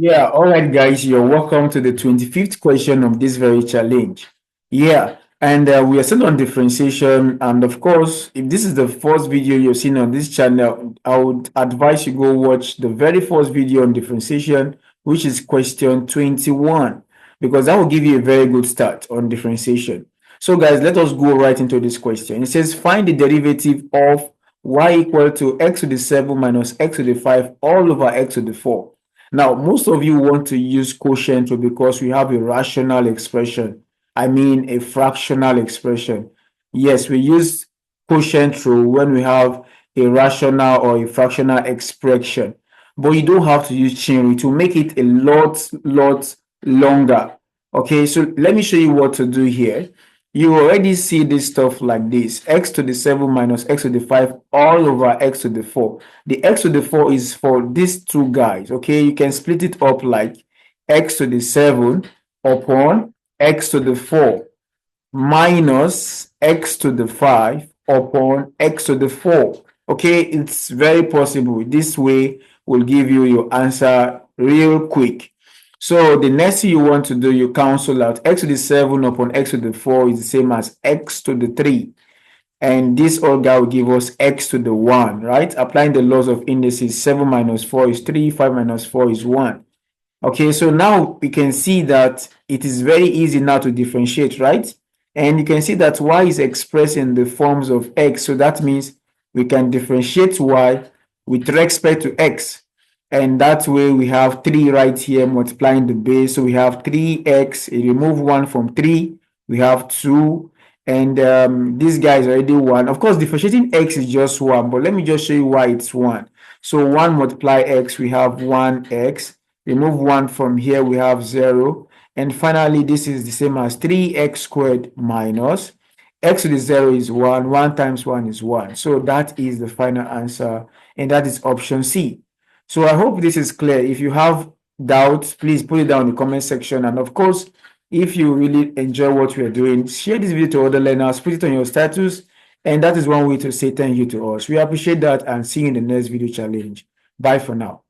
Yeah, all right, guys, you're welcome to the 25th question of this very challenge. Yeah, and we are still on differentiation. And of course, if this is the first video you're seeing on this channel, I would advise you go watch the very first video on differentiation, which is question 21, because that will give you a very good start on differentiation. So, guys, let us go right into this question. It says, find the derivative of y equal to x to the 7 minus x to the 5 all over x to the 4. Now, most of you want to use quotient because we have a rational expression. I mean, a fractional expression. Yes, we use quotient rule when we have a rational or a fractional expression. But you don't have to use chain rule to make it a lot longer. Okay, so let me show you what to do here. You already see this stuff like this: x to the 7 minus x to the 5 all over x to the 4. The x to the 4 is for these two guys. Okay, you can split it up like x to the 7 upon x to the 4 minus x to the 5 upon x to the 4. Okay, it's very possible. This way will give you your answer real quick. So the next thing you want to do, you cancel out x to the 7 upon x to the 4 is the same as x to the 3. And this all guy will give us x to the 1, right? Applying the laws of indices, 7 minus 4 is 3, 5 minus 4 is 1. Okay, so now we can see that it is very easy now to differentiate, right? And you can see that y is expressed in the forms of x. So that means we can differentiate y with respect to x. And that way we have 3 right here multiplying the base. So we have 3x, you remove 1 from 3, we have 2. And this guy is already 1. Of course, differentiating x is just 1, but let me just show you why it's 1. So 1 multiply x, we have 1x. Remove 1 from here, we have 0. And finally, this is the same as 3x squared minus x to the 0 is 1. 1 times 1 is 1. So that is the final answer, and that is option C. So I hope this is clear. If you have doubts, please put it down in the comment section. And of course, if you really enjoy what we are doing, share this video to other learners, put it on your status, and that is one way to say thank you to us. We appreciate that, and see you in the next video challenge. Bye for now.